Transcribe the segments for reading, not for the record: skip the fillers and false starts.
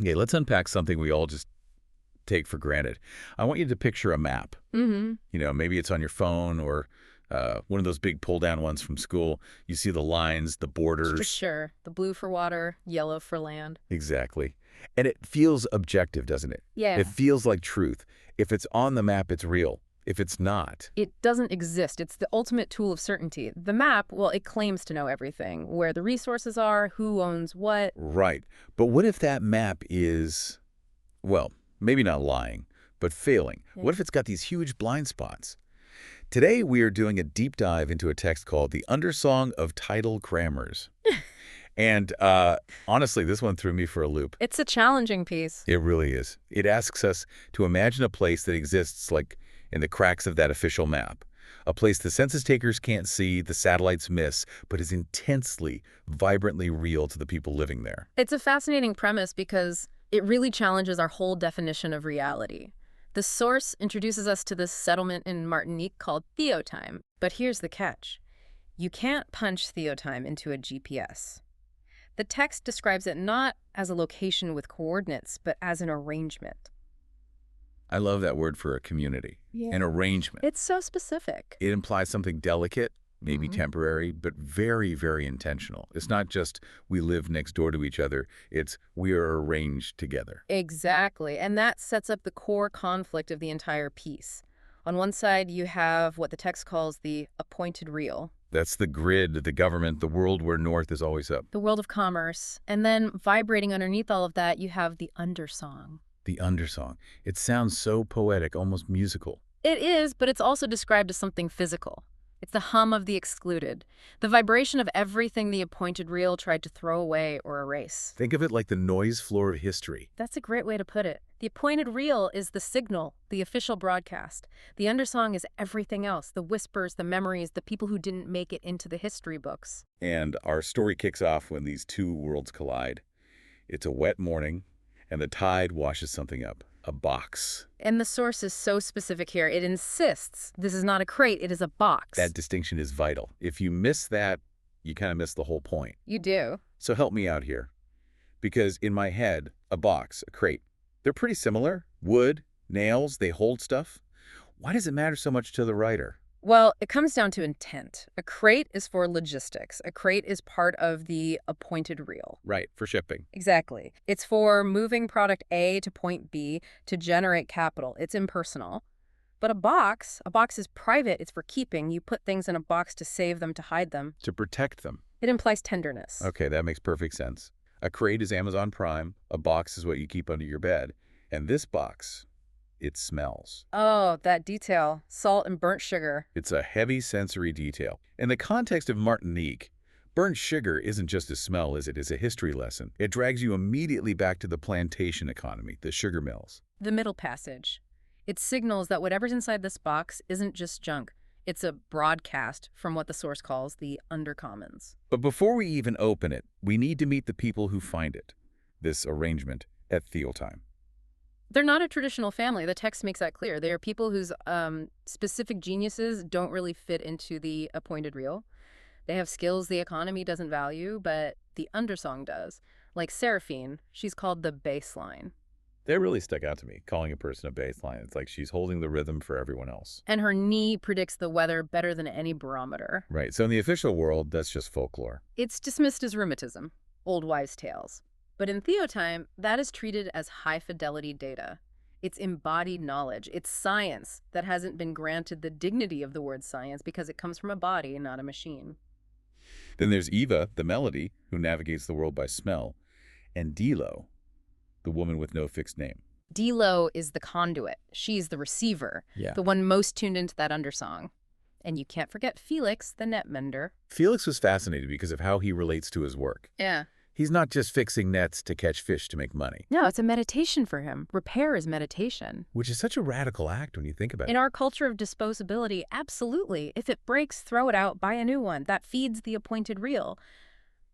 Okay, let's unpack something we all just take for granted. I want you to picture a map. Mm-hmm. Maybe it's on your phone or one of those big pull-down ones from school. You see the lines, the For borders. sure. The blue for water, yellow for land. Exactly. And it feels objective, doesn't it? It Yeah. feels like truth. If it's on the map, it's real. If it's not, It doesn't exist. It's the ultimate tool of certainty. The map, well, it claims to know everything, where the resources are, who owns what. right. But what if that map is, well, maybe not lying, but failing? Yeah. What if it's got these huge blind spots? Today, we are doing a deep dive into a text called The Undersong of Tidal Grammars. And honestly, this one threw me for a loop. It's a challenging piece. It really is. It asks us to imagine a place that exists like in the cracks of that official map. A place the census takers can't see, the satellites miss, but is intensely, vibrantly real to the people living there. It's a fascinating premise because it really challenges our whole definition of reality. The source introduces us to this settlement in Martinique called Théotime. But here's the catch. You can't punch Théotime into a GPS. The text describes it not as a location with coordinates, but as an arrangement. I love that word for a community. Yeah. An arrangement. It's so specific. It implies something delicate, maybe Mhm. temporary, but very, very intentional. It's not just we live next door to each other. It's we are arranged together. Exactly. And that sets up the core conflict of the entire piece. On one side, you have what the text calls the appointed real, That's the grid, the government, the world where North is always up. the world of commerce. And then vibrating underneath all of that, you have the undersong. The undersong. It sounds so poetic, almost musical. It is, but it's also described as something physical. It's the hum of the excluded, the vibration of everything the appointed real tried to throw away or erase. Think of it like the noise floor of history. That's a great way to put it. The appointed real is the signal, the official broadcast. The undersong is everything else, the whispers, the memories, the people who didn't make it into the history books. And our story kicks off when these two worlds collide. It's a wet morning, and the tide washes something up. A box. And the source is so specific here. It insists this is not a crate, it is a box. That distinction is vital. If you miss that, you kind of miss the whole point. You do. So help me out here. Because in my head, a box, a crate, they're pretty similar. Wood, nails, they hold stuff. Why does it matter so much to the writer? Well, it comes down to intent. A crate is for logistics. A crate is part of the appointed real. Right, for shipping. Exactly. It's for moving product A to point B to generate capital. It's impersonal. But a box is private. It's for keeping. You put things in a box to save them, to hide them. To protect them. It implies tenderness. Okay, that makes perfect sense. A crate is Amazon Prime. A box is what you keep under your bed. And this box, it smells. Oh, that detail. Salt and burnt sugar. It's a heavy sensory detail. In the context of Martinique, burnt sugar isn't just a smell, is it? It's a history lesson. It drags you immediately back to the plantation economy, the sugar mills. The middle passage. It signals that whatever's inside this box isn't just junk. It's a broadcast from what the source calls the undercommons. But before we even open it, we need to meet the people who find it, this arrangement, at Théotime. They're not a traditional family. The text makes that clear. They are people whose specific geniuses don't really fit into the appointed real. They have skills the economy doesn't value, but the undersong does. Like Seraphine, she's called the baseline. That really stuck out to me, calling a person a baseline. It's like she's holding the rhythm for everyone else. And her knee predicts the weather better than any barometer. Right, so in the official world, that's just folklore. It's dismissed as rheumatism, old wives' tales. But in Théotime, that is treated as high-fidelity data. It's embodied knowledge. It's science that hasn't been granted the dignity of the word science because it comes from a body, not a machine. Then there's Eva, the melody, who navigates the world by smell, and Dilo, the woman with no fixed name. Dilo is the conduit. She's the receiver, Yeah. the one most tuned into that undersong. And you can't forget Felix, the net mender. Felix was fascinated because of how he relates to his work. Yeah. He's not just fixing nets to catch fish to make money, No, it's a meditation for him. Repair is meditation. which is such a radical act when you think about In it. our culture of disposability, absolutely. If it breaks, throw it out, buy a new one. That feeds the appointed real.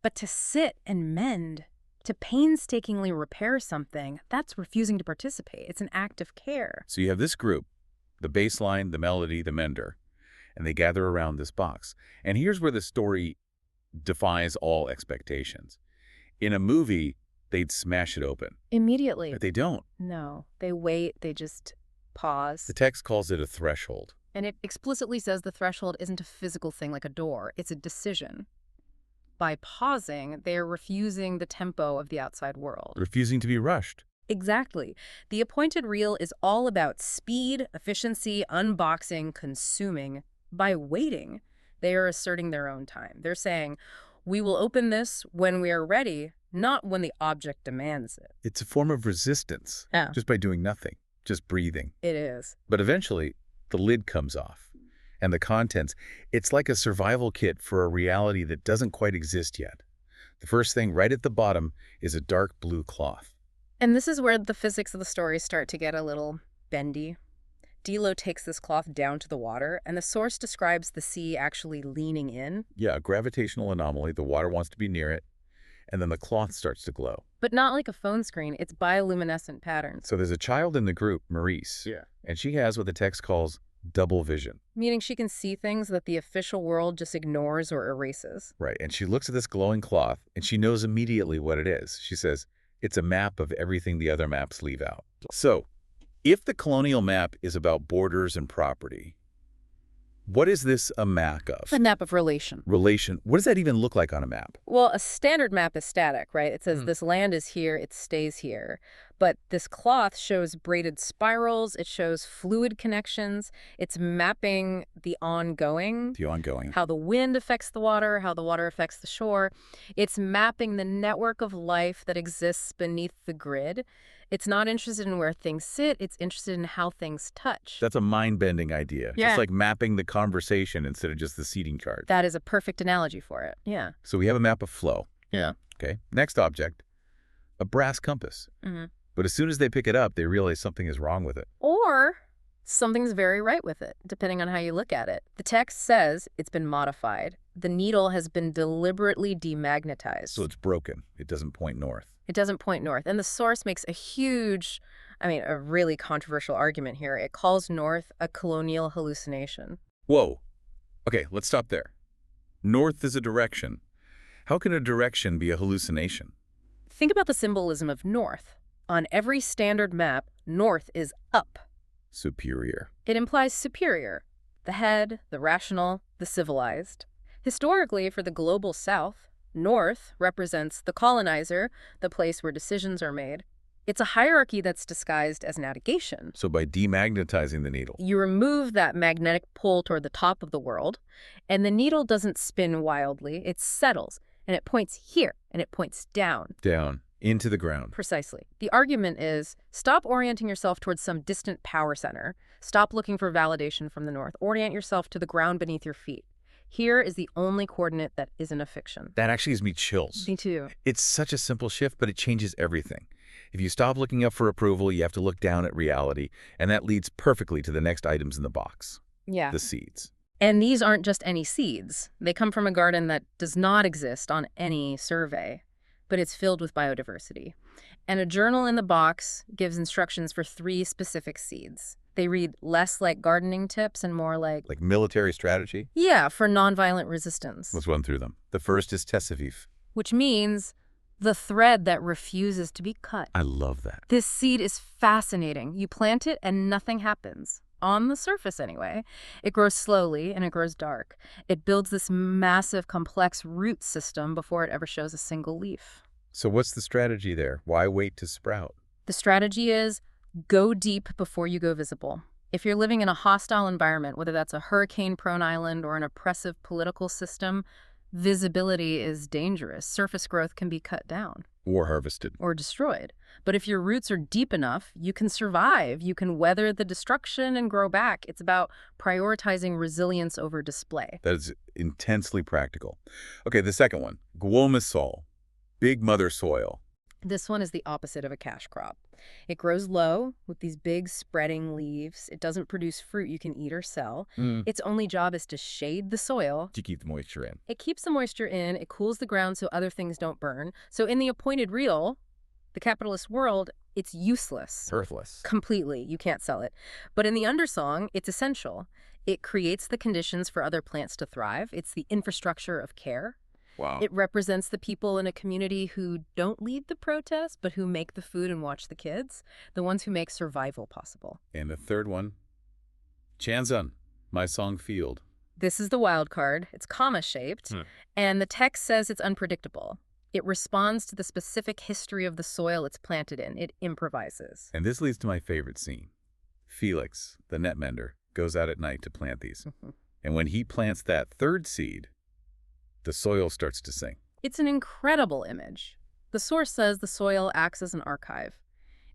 But to sit and mend, to painstakingly repair something, that's refusing to participate. It's an act of care. So you have this group, the baseline, the melody, the mender, and they gather around this box. And here's where the story defies all expectations. In a movie, they'd smash it open. Immediately. But they don't. No. They wait. They just pause. The text calls it a threshold. And it explicitly says the threshold isn't a physical thing like a door. It's a decision. By pausing, they are refusing the tempo of the outside world. Refusing to be rushed. Exactly. The appointed reel is all about speed, efficiency, unboxing, consuming. By waiting, they are asserting their own time. They're saying, we will open this when we are ready, not when the object demands it. It's a form of resistance. Yeah. Just by doing nothing, just breathing. It is. But eventually, the lid comes off. And the contents, it's like a survival kit for a reality that doesn't quite exist yet. The first thing right at the bottom is a dark blue cloth. And this is where the physics of the story start to get a little bendy. Dilo takes this cloth down to the water, and the source describes the sea actually leaning in. Yeah, a gravitational anomaly. The water wants to be near it. And then the cloth starts to glow. But not like a phone screen. It's bioluminescent patterns. So there's a child in the group, Maurice. Yeah. And she has what the text calls double vision. Meaning she can see things that the official world just ignores or erases. Right. And she looks at this glowing cloth, and she knows immediately what it is. She says, it's a map of everything the other maps leave out. So, if the colonial map is about borders and property, what is this a map of? A map of relation. Relation. What does that even look like on a map? Well, a standard map is static, right? It says this land is here, it stays here. But this cloth shows braided spirals, it shows fluid connections, it's mapping the ongoing. The ongoing. How the wind affects the water, how the water affects the shore. It's mapping the network of life that exists beneath the grid. It's not interested in where things sit, it's interested in how things touch. That's a mind-bending idea. Yeah. It's like mapping the conversation instead of just the seating chart. That is a perfect analogy for it. Yeah. So we have a map of flow. Yeah. Okay. Next object, a brass compass. Mm-hmm. But as soon as they pick it up, they realize something is wrong with it. Or something's very right with it, depending on how you look at it. The text says it's been modified. The needle has been deliberately demagnetized. So it's broken. It doesn't point north. It doesn't point north. And the source makes a really controversial argument here. It calls north a colonial hallucination. Whoa. Okay, let's stop there. North is a direction. How can a direction be a hallucination? Think about the symbolism of north. On every standard map, north is up. Superior. It implies superior, the head, the rational, the civilized. Historically, for the global south, north represents the colonizer, the place where decisions are made. It's a hierarchy that's disguised as navigation. So by demagnetizing the needle. You remove that magnetic pull toward the top of the world, and the needle doesn't spin wildly. It settles, and it points here, and it points down. Down. Into the ground. Precisely. The argument is, stop orienting yourself towards some distant power center. Stop looking for validation from the north. Orient yourself to the ground beneath your feet. Here is the only coordinate that isn't a fiction. That actually gives me chills. Me too. It's such a simple shift, but it changes everything. If you stop looking up for approval, you have to look down at reality, and that leads perfectly to the next items in the box. Yeah. The seeds. And these aren't just any seeds. They come from a garden that does not exist on any survey, but it's filled with biodiversity. And a journal in the box gives instructions for 3 specific seeds. They read less like gardening tips and more like... Like military strategy? Yeah, for nonviolent resistance. Let's run through them. The first is tessavif. Which means the thread that refuses to be cut. I love that. This seed is fascinating. You plant it and nothing happens. On the surface, anyway. It grows slowly and it grows dark. It builds this massive, complex root system before it ever shows a single leaf. So what's the strategy there? Why wait to sprout? The strategy is go deep before you go visible. If you're living in a hostile environment, whether that's a hurricane-prone island or an oppressive political system, visibility is dangerous. Surface growth can be cut down. Or harvested. Or destroyed. But if your roots are deep enough, you can survive. You can weather the destruction and grow back. It's about prioritizing resilience over display. That is intensely practical. Okay, the second one. Guomisol. Big mother soil. This one is the opposite of a cash crop. It grows low with these big spreading leaves. It doesn't produce fruit you can eat or sell. Its only job is to shade the soil. To keep the moisture in. It keeps the moisture in. It cools the ground so other things don't burn. So in the appointed reel, the capitalist world, it's useless. Worthless. Completely. You can't sell it. But in the undersong, it's essential. It creates the conditions for other plants to thrive. It's the infrastructure of care. Wow. It represents the people in a community who don't lead the protest, but who make the food and watch the kids, the ones who make survival possible. And a third one, Chansun, my song field. This is the wild card. It's comma-shaped, and the text says it's unpredictable. It responds to the specific history of the soil it's planted in. It improvises. And this leads to my favorite scene. Felix, the net mender, goes out at night to plant these. And when he plants that third seed, the soil starts to sing. It's an incredible image. The source says the soil acts as an archive.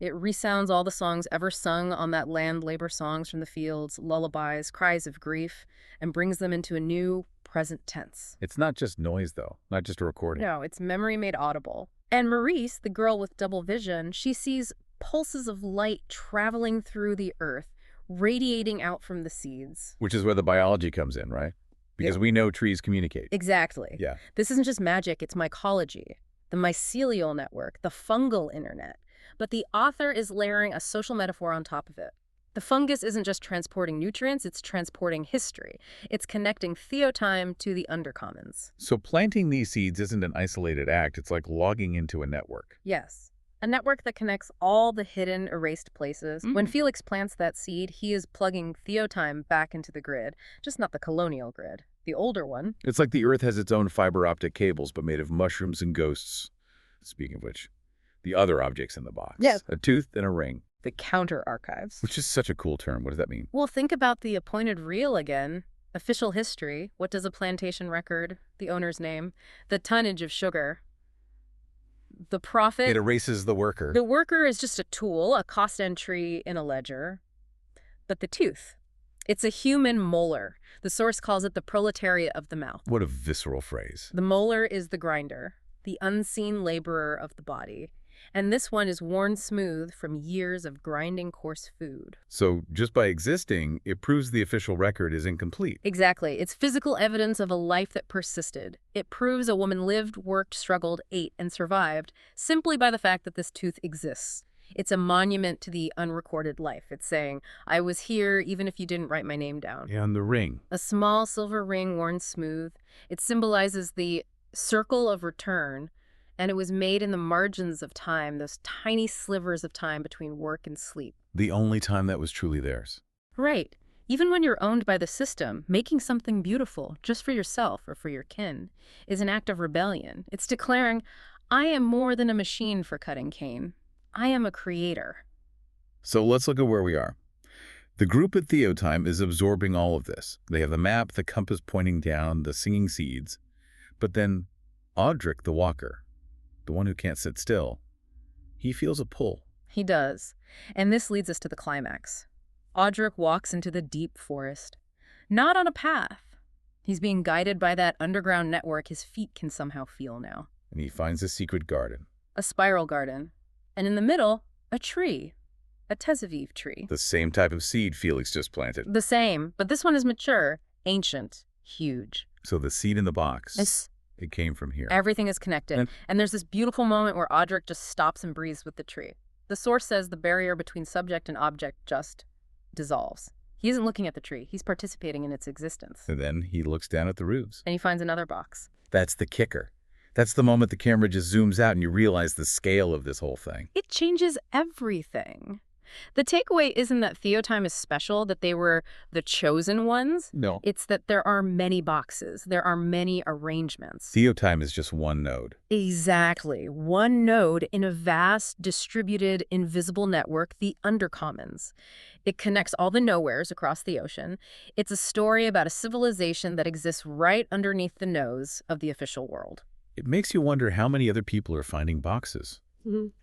It resounds all the songs ever sung on that land, labor songs from the fields, lullabies, cries of grief, and brings them into a new, present tense. It's not just noise, though, not just a recording. No, it's memory made audible. And Maurice, the girl with double vision, she sees pulses of light traveling through the earth, radiating out from the seeds. Which is where the biology comes in, right? Because we know trees communicate. Exactly. Yeah. This isn't just magic, it's mycology, the mycelial network, the fungal internet. But the author is layering a social metaphor on top of it. The fungus isn't just transporting nutrients, it's transporting history. It's connecting Théotime to the undercommons. So planting these seeds isn't an isolated act. It's like logging into a network. Yes. A network that connects all the hidden, erased places. When Felix plants that seed, he is plugging Théotime back into the grid, just not the colonial grid, the older one. It's like the earth has its own fiber optic cables, but made of mushrooms and ghosts. Speaking of which, the other objects in the box. Yes. A tooth and a ring. The counter archives. Which is such a cool term. What does that mean? Well, think about the appointed reel again. Official history. What does a plantation record? The owner's name. The tonnage of sugar. The profit. It erases the worker. The worker is just a tool, a cost entry in a ledger. But the tooth. It's a human molar. The source calls it the proletariat of the mouth. What a visceral phrase. The molar is the grinder, the unseen laborer of the body. And this one is worn smooth from years of grinding coarse food. So just by existing, it proves the official record is incomplete. Exactly. It's physical evidence of a life that persisted. It proves a woman lived, worked, struggled, ate, and survived simply by the fact that this tooth exists. It's a monument to the unrecorded life. It's saying, I was here even if you didn't write my name down. And the ring. A small silver ring worn smooth. It symbolizes the circle of return. And it was made in the margins of time, those tiny slivers of time between work and sleep. The only time that was truly theirs. Right. Even when you're owned by the system, making something beautiful just for yourself or for your kin is an act of rebellion. It's declaring, I am more than a machine for cutting cane. I am a creator. So let's look at where we are. The group at Théotime is absorbing all of this. They have the map, the compass pointing down, the singing seeds. But then Audric, the walker, the one who can't sit still, he feels a pull. He does. And this leads us to the climax. Audric walks into the deep forest. Not on a path. He's being guided by that underground network his feet can somehow feel now. And he finds a secret garden. A spiral garden. And in the middle, a tree. A Tesavive tree. The same type of seed Felix just planted. The same, but this one is mature, ancient, huge. So the seed in the box, it came from here. Everything is connected. And there's this beautiful moment where Audric just stops and breathes with the tree. The source says the barrier between subject and object just dissolves. He isn't looking at the tree. He's participating in its existence. And then he looks down at the roots. And he finds another box. That's the kicker. That's the moment the camera just zooms out and you realize the scale of this whole thing. It changes everything. The takeaway isn't that Théotime is special, that they were the chosen ones. No. It's that there are many boxes. There are many arrangements. Théotime is just one node. Exactly. One node in a vast, distributed, invisible network, the undercommons. It connects all the nowheres across the ocean. It's a story about a civilization that exists right underneath the nose of the official world. It makes you wonder how many other people are finding boxes.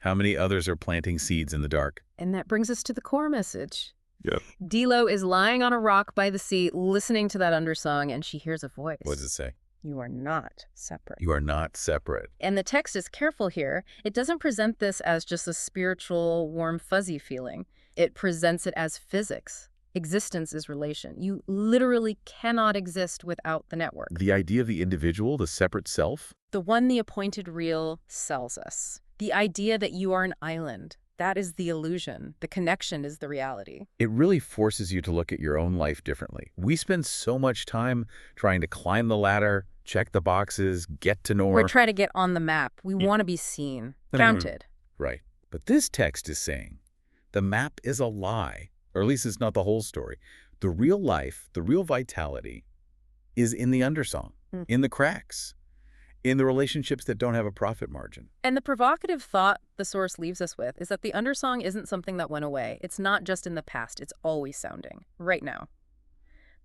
How many others are planting seeds in the dark? And that brings us to the core message. Yep. Dilo is lying on a rock by the sea, listening to that undersong, and she hears a voice. What does it say? You are not separate. You are not separate. And the text is careful here. It doesn't present this as just a spiritual, warm, fuzzy feeling. It presents it as physics. Existence is relation. You literally cannot exist without the network. The idea of the individual, the separate self? The one the appointed reel sells us. The idea that you are an island, that is the illusion. The connection is the reality. It really forces you to look at your own life differently. We spend so much time trying to climb the ladder, check the boxes, get to We're north. trying to get on the map. We want to be seen, counted. Right. But this text is saying the map is a lie, or at least it's not the whole story. The real life, the real vitality is in the undersong, in the cracks, in the relationships that don't have a profit margin. And the provocative thought the source leaves us with is that the undersong isn't something that went away. It's not just in the past. It's always sounding, right now.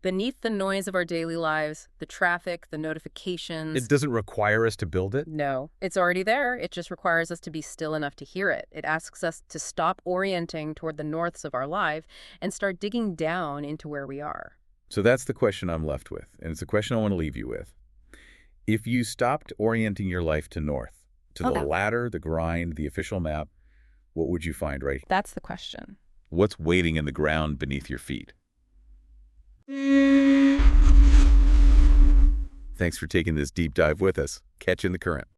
Beneath the noise of our daily lives, the traffic, the notifications. It doesn't require us to build it? No, it's already there. It just requires us to be still enough to hear it. It asks us to stop orienting toward the norths of our life and start digging down into where we are. So that's the question I'm left with, and it's the question I want to leave you with. If you stopped orienting your life to north, to the ladder, the grind, the official map, what would you find, right? That's the question. What's waiting in the ground beneath your feet? Thanks for taking this deep dive with us. Catch you in the current.